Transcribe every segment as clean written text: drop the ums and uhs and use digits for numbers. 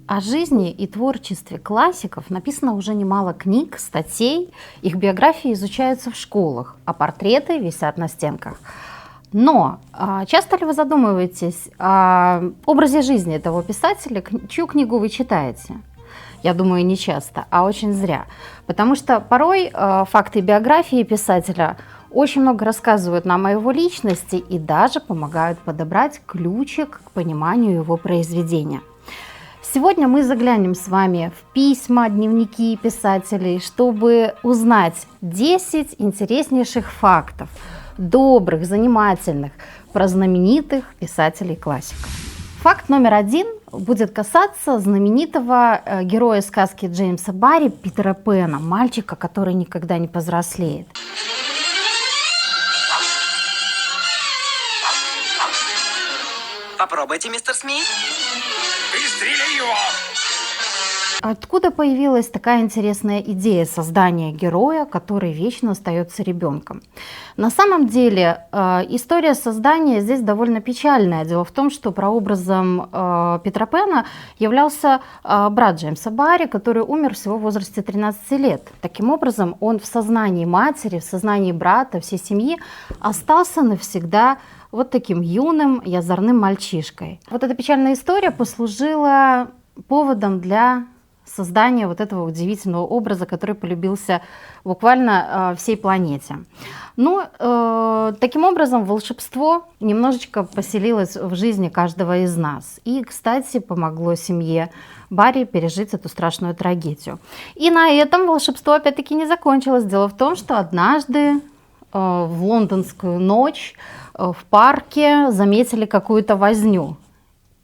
О жизни и творчестве классиков написано уже немало книг, статей, их биографии изучаются в школах, а портреты висят на стенках. Но часто ли вы задумываетесь о образе жизни этого писателя, чью книгу вы читаете? Я думаю, не часто, а очень зря. Потому что порой факты биографии писателя очень много рассказывают нам о его личности и даже помогают подобрать ключик к пониманию его произведения. Сегодня мы заглянем с вами в письма, дневники писателей, чтобы узнать 10 интереснейших фактов, добрых, занимательных, про знаменитых писателей-классиков. Факт номер 1 будет касаться знаменитого героя сказки Джеймса Барри Питера Пэна, мальчика, который никогда не повзрослеет. Попробуйте, мистер Смит. Пристрели его! Откуда появилась такая интересная идея создания героя, который вечно остается ребенком? На самом деле история создания здесь довольно печальная. Дело в том, что прообразом Питера Пэна являлся брат Джеймса Барри, который умер всего в возрасте 13 лет. Таким образом, он в сознании матери, в сознании брата, всей семьи остался навсегда вот таким юным и озорным мальчишкой. Вот эта печальная история послужила поводом для создания вот этого удивительного образа, который полюбился буквально всей планете. Но таким образом волшебство немножечко поселилось в жизни каждого из нас. И, кстати, помогло семье Барри пережить эту страшную трагедию. И на этом волшебство опять-таки не закончилось. Дело в том, что однажды в лондонскую ночь в парке заметили какую-то возню.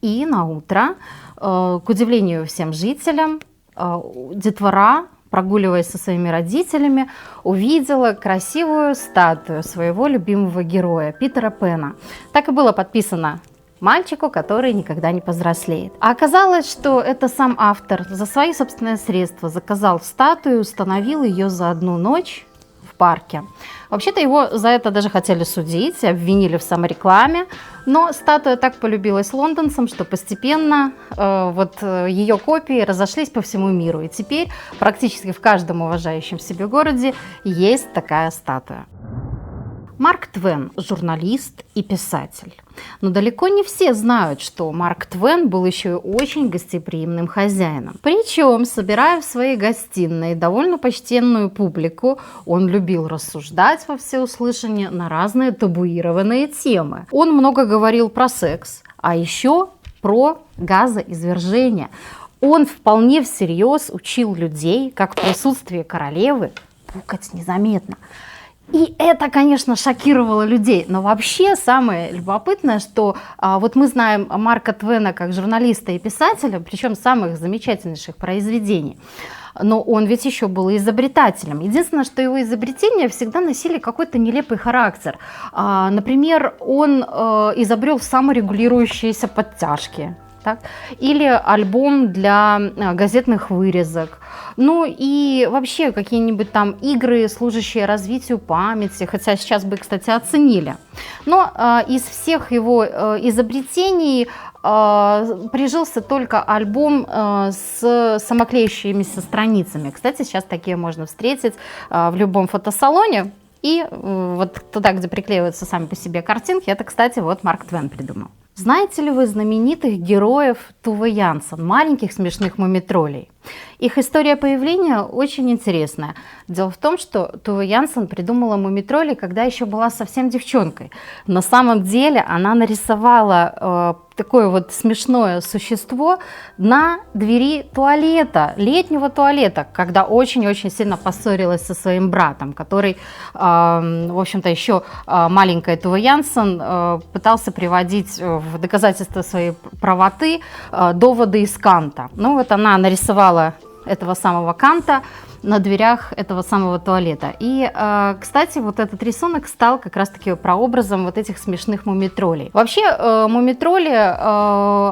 И на утро, к удивлению всем жителям, детвора, прогуливаясь со своими родителями, увидела красивую статую своего любимого героя Питера Пэна. Так и было подписано мальчику, который никогда не повзрослеет. А оказалось, что это сам автор за свои собственные средства заказал статую, установил ее за одну ночь в парке. Вообще-то его за это даже хотели судить, обвинили в саморекламе, но статуя так полюбилась лондонцам, что постепенно ее копии разошлись по всему миру. И теперь практически в каждом уважающем себя городе есть такая статуя. Марк Твен – журналист и писатель. Но далеко не все знают, что Марк Твен был еще и очень гостеприимным хозяином. Причем, собирая в своей гостиной довольно почтенную публику, он любил рассуждать во всеуслышание на разные табуированные темы. Он много говорил про секс, а еще про газоизвержение. Он вполне всерьез учил людей, как в присутствии королевы пукать незаметно. И это, конечно, шокировало людей. Но вообще самое любопытное, что вот мы знаем Марка Твена как журналиста и писателя, причем самых замечательнейших произведений. Но он ведь еще был и изобретателем. Единственное, что его изобретения всегда носили какой-то нелепый характер. Например, он изобрел саморегулирующиеся подтяжки. Так? Или альбом для газетных вырезок. Ну и вообще какие-нибудь там игры, служащие развитию памяти, хотя сейчас бы, кстати, оценили. Но из всех его изобретений прижился только альбом с самоклеющимися страницами. Кстати, сейчас такие можно встретить в любом фотосалоне. И вот туда, где приклеиваются сами по себе картинки, это, кстати, вот Марк Твен придумал. Знаете ли вы знаменитых героев Туве Янсен, маленьких смешных мумитролей? Их история появления очень интересная. Дело в том, что Туве Янсен придумала мумитролей, когда еще была совсем девчонкой. На самом деле она нарисовала такое вот смешное существо на двери туалета, летнего туалета, когда очень-очень сильно поссорилась со своим братом, который, в общем-то, еще маленькая Туве Янсен пытался приводить в доказательство своей правоты доводы из Канта. Ну вот она нарисовала этого самого Канта на дверях этого самого туалета. И, кстати, вот этот рисунок стал как раз-таки прообразом вот этих смешных мумитролей. Вообще, мумитроли,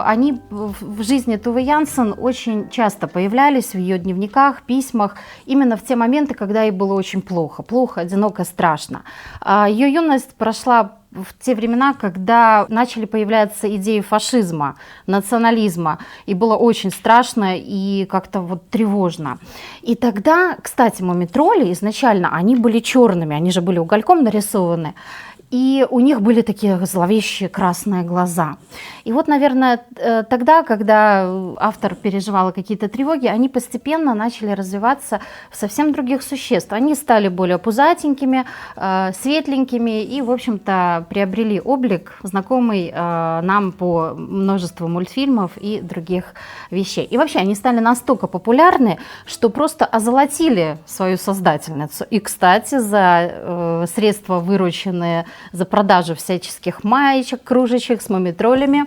они в жизни Туве Янсен очень часто появлялись в ее дневниках, письмах, именно в те моменты, когда ей было очень плохо, одиноко, страшно. Ее юность прошла в те времена, когда начали появляться идеи фашизма, национализма, и было очень страшно и как-то вот тревожно. И тогда, кстати, мумий-тролли изначально, они были черными, они же были угольком нарисованы, и у них были такие зловещие красные глаза. И вот, наверное, тогда, когда автор переживал какие-то тревоги, они постепенно начали развиваться в совсем других существ. Они стали более пузатенькими, светленькими и, в общем-то, приобрели облик, знакомый нам по множеству мультфильмов и других вещей. И вообще они стали настолько популярны, что просто озолотили свою создательницу. И, кстати, за средства, вырученные за продажу всяческих маечек, кружечек с мумий-троллями,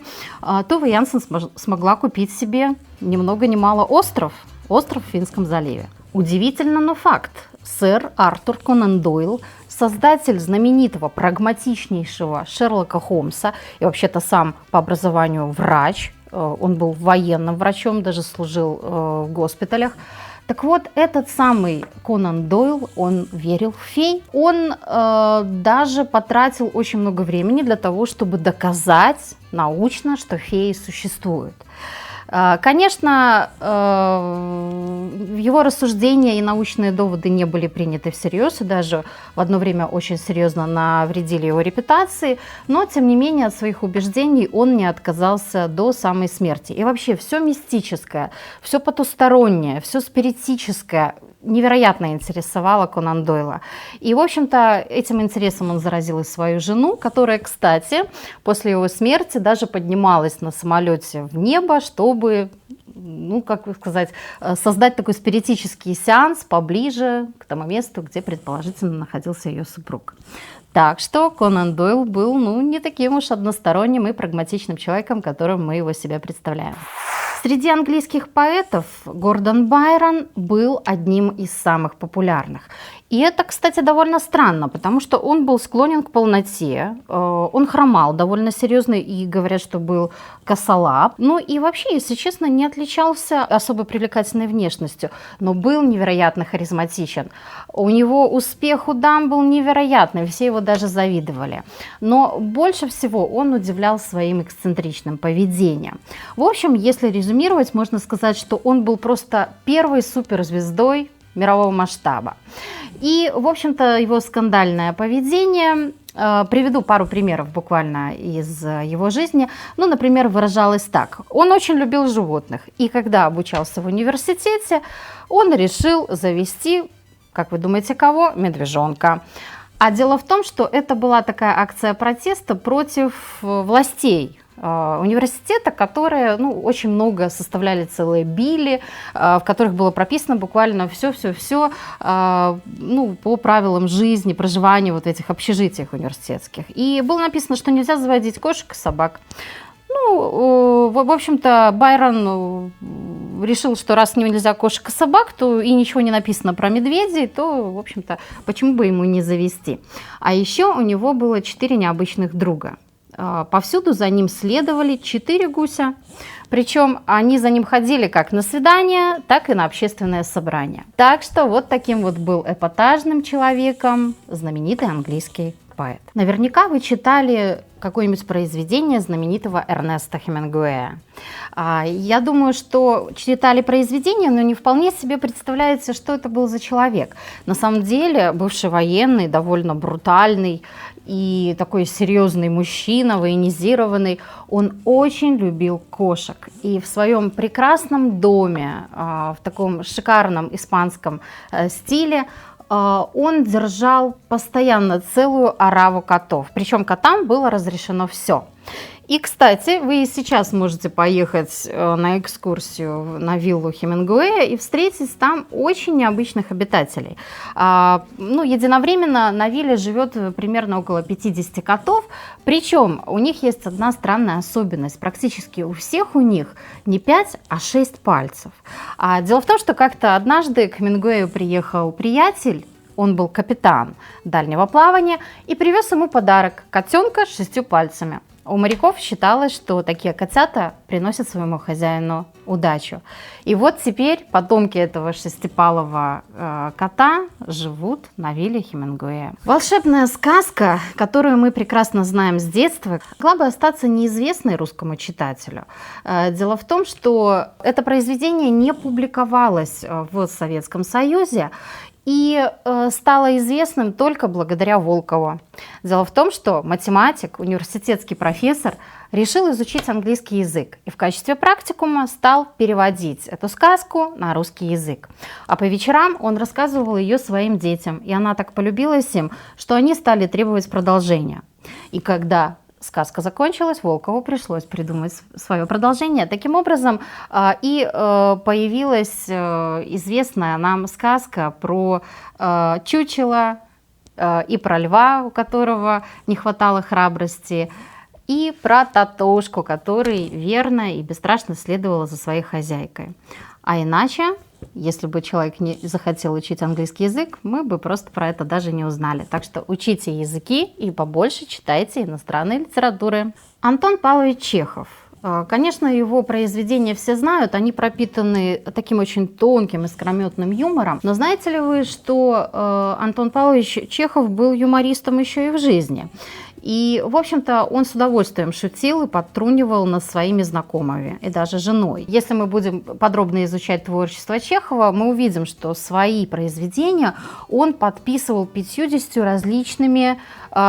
Туве Янсен смогла купить себе ни много ни мало остров в Финском заливе. Удивительно, но факт. Сэр Артур Конан Дойл, создатель знаменитого прагматичнейшего Шерлока Холмса, и вообще-то сам по образованию врач, он был военным врачом, даже служил в госпиталях. Так вот, этот самый Конан Дойл, он верил в фей. Он даже потратил очень много времени для того, чтобы доказать научно, что феи существуют. Конечно, его рассуждения и научные доводы не были приняты всерьез, и даже в одно время очень серьезно навредили его репутации, но, тем не менее, от своих убеждений он не отказался до самой смерти. И вообще все мистическое, все потустороннее, все спиритическое невероятно интересовало Конан Дойла. И, в общем-то, этим интересом он заразил и свою жену, которая, кстати, после его смерти даже поднималась на самолете в небо, чтобы, ну, как сказать, создать такой спиритический сеанс поближе к тому месту, где предположительно находился ее супруг. Так что Конан Дойл был, ну, не таким уж односторонним и прагматичным человеком, которым мы его себе представляем. Среди английских поэтов Гордон Байрон был одним из самых популярных. И это, кстати, довольно странно, потому что он был склонен к полноте, он хромал довольно серьезно и говорят, что был косолап. Ну и вообще, если честно, не отличался особо привлекательной внешностью, но был невероятно харизматичен. У него успех у дам был невероятный, все его даже завидовали. Но больше всего он удивлял своим эксцентричным поведением. В общем, если резюмировать, можно сказать, что он был просто первой суперзвездой мирового масштаба. И, в общем-то, его скандальное поведение, приведу пару примеров буквально из его жизни. Ну, например, выражалось так. Он очень любил животных, и когда обучался в университете, он решил завести, как вы думаете, кого? Медвежонка. А дело в том, что это была такая акция протеста против властей университета, которые, ну, очень много составляли целые билли, в которых было прописано буквально все, ну, по правилам жизни, проживания вот в этих общежитиях университетских. И было написано, что нельзя заводить кошек и собак. Ну, в общем-то, Байрон решил, что раз нельзя кошек и собак, то и ничего не написано про медведей, то, в общем-то, почему бы ему не завести? А еще у него было 4 необычных друга. Повсюду за ним следовали 4 гуся, причем они за ним ходили как на свидания, так и на общественное собрание. Так что вот таким вот был эпатажным человеком знаменитый английский поэт. Наверняка вы читали какое-нибудь произведение знаменитого Эрнеста Хемингуэя. Я думаю, что читали произведение, но не вполне себе представляете, что это был за человек. На самом деле, бывший военный, довольно брутальный и такой серьезный мужчина, военизированный, он очень любил кошек. И в своем прекрасном доме, в таком шикарном испанском стиле, он держал постоянно целую ораву котов. Причем котам было разрешено все. И, кстати, вы и сейчас можете поехать на экскурсию на виллу Хемингуэя и встретить там очень необычных обитателей. Ну, единовременно на вилле живет примерно около 50 котов, причем у них есть одна странная особенность. Практически у всех у них не 5, а 6 пальцев. Дело в том, что как-то однажды к Хемингуэю приехал приятель, он был капитан дальнего плавания, и привез ему подарок – котенка с 6 пальцами. У моряков считалось, что такие котята приносят своему хозяину удачу. И вот теперь потомки этого шестипалого кота живут на вилле Хемингуэя. Волшебная сказка, которую мы прекрасно знаем с детства, могла бы остаться неизвестной русскому читателю. Дело в том, что это произведение не публиковалось в Советском Союзе и стало известным только благодаря Волкову. Дело в том, что математик, университетский профессор решил изучить английский язык и в качестве практикума стал переводить эту сказку на русский язык. А по вечерам он рассказывал ее своим детям, и она так полюбилась им, что они стали требовать продолжения. И когда сказка закончилась, Волкову пришлось придумать свое продолжение. Таким образом и появилась известная нам сказка про чучело и про льва, у которого не хватало храбрости, и про Татошку, который верно и бесстрашно следовал за своей хозяйкой. А иначе, если бы человек не захотел учить английский язык, мы бы просто про это даже не узнали. Так что учите языки и побольше читайте иностранной литературы. Антон Павлович Чехов. Конечно, его произведения все знают, они пропитаны таким очень тонким, искрометным юмором. Но знаете ли вы, что Антон Павлович Чехов был юмористом еще и в жизни? И, в общем-то, он с удовольствием шутил и подтрунивал над своими знакомыми, и даже женой. Если мы будем подробно изучать творчество Чехова, мы увидим, что свои произведения он подписывал 50 различными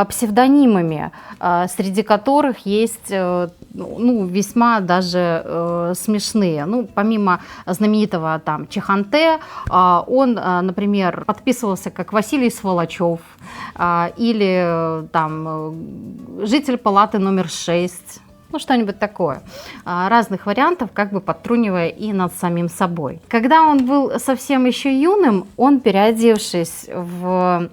псевдонимами, среди которых есть весьма даже смешные. Помимо знаменитого там Чеханте, он, например, подписывался как Василий Сволочев или там житель палаты номер 6, что-нибудь такое. Разных вариантов, как бы подтрунивая и над самим собой. Когда он был совсем еще юным, он, переодевшись в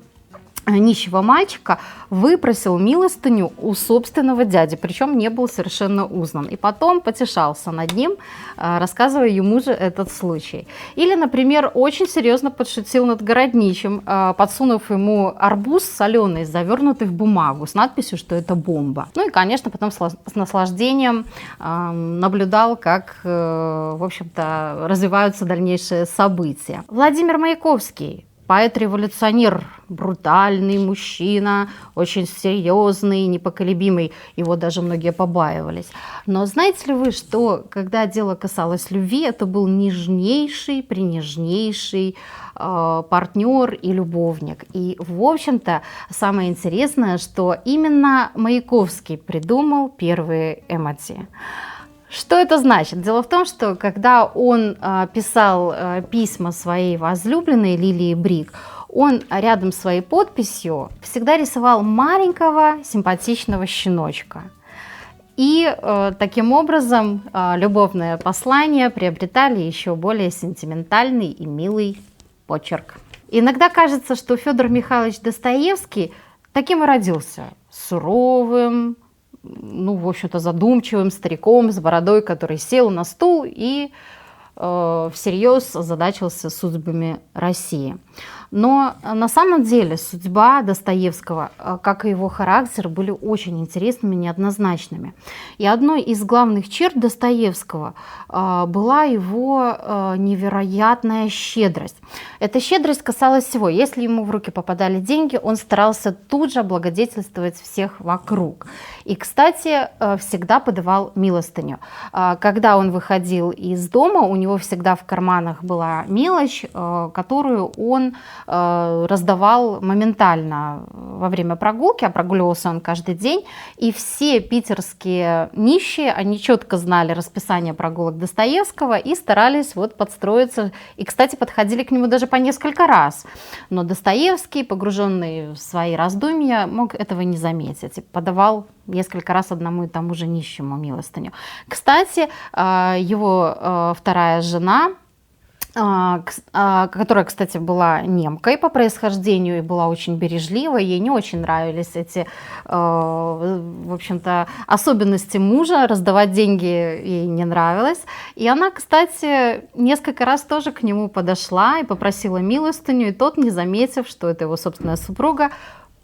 нищего мальчика, выпросил милостыню у собственного дяди, причем не был совершенно узнан. И потом потешался над ним, рассказывая ему же этот случай. Или, например, очень серьезно подшутил над городничим, подсунув ему арбуз соленый, завернутый в бумагу, с надписью, что это бомба. И, конечно, потом с наслаждением наблюдал, как, в общем-то, развиваются дальнейшие события. Владимир Маяковский. Поэт-революционер, брутальный мужчина, очень серьезный, непоколебимый. Его даже многие побаивались. Но знаете ли вы, что когда дело касалось любви, это был нежнейший, принежнейший партнер и любовник. И, в общем-то, самое интересное, что именно Маяковский придумал первые эмодзи. Что это значит? Дело в том, что когда он писал письма своей возлюбленной Лилии Брик, он рядом с своей подписью всегда рисовал маленького симпатичного щеночка. И таким образом любовные послания приобретали еще более сентиментальный и милый почерк. Иногда кажется, что Федор Михайлович Достоевский таким и родился: суровым, в общем-то, задумчивым стариком с бородой, который сел на стул и всерьез озадачился судьбами России. Но на самом деле судьба Достоевского, как и его характер, были очень интересными, неоднозначными. И одной из главных черт Достоевского была его невероятная щедрость. Эта щедрость касалась всего. Если ему в руки попадали деньги, он старался тут же облагодетельствовать всех вокруг. И, кстати, всегда подавал милостыню. Когда он выходил из дома, у него всегда в карманах была мелочь, которую он раздавал моментально во время прогулки, а прогуливался он каждый день, и все питерские нищие, они четко знали расписание прогулок Достоевского и старались подстроиться, и, кстати, подходили к нему даже по несколько раз. Но Достоевский, погруженный в свои раздумья, мог этого не заметить и подавал несколько раз одному и тому же нищему милостыню. Кстати, его вторая жена, которая, кстати, была немкой по происхождению и была очень бережлива, ей не очень нравились эти, в общем-то, особенности мужа, раздавать деньги ей не нравилось. И она, кстати, несколько раз тоже к нему подошла и попросила милостыню, и тот, не заметив, что это его собственная супруга,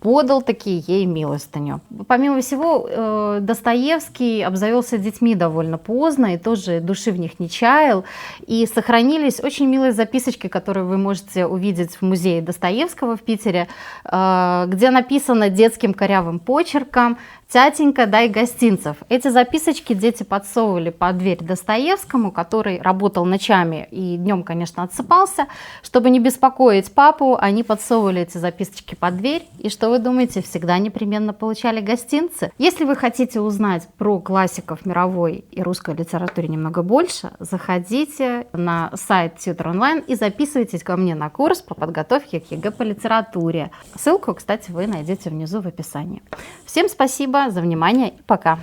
подал таки ей милостыню. Помимо всего, Достоевский обзавелся детьми довольно поздно и тоже души в них не чаял. И сохранились очень милые записочки, которые вы можете увидеть в музее Достоевского в Питере, где написано детским корявым почерком: «Тятенька, дай гостинцев». Эти записочки дети подсовывали под дверь Достоевскому, который работал ночами и днем, конечно, отсыпался. Чтобы не беспокоить папу, они подсовывали эти записочки под дверь. И что вы думаете, всегда непременно получали гостинцы? Если вы хотите узнать про классиков мировой и русской литературы немного больше, заходите на сайт Tutor Online и записывайтесь ко мне на курс по подготовке к ЕГЭ по литературе. Ссылку, кстати, вы найдете внизу в описании. Всем спасибо за внимание и пока!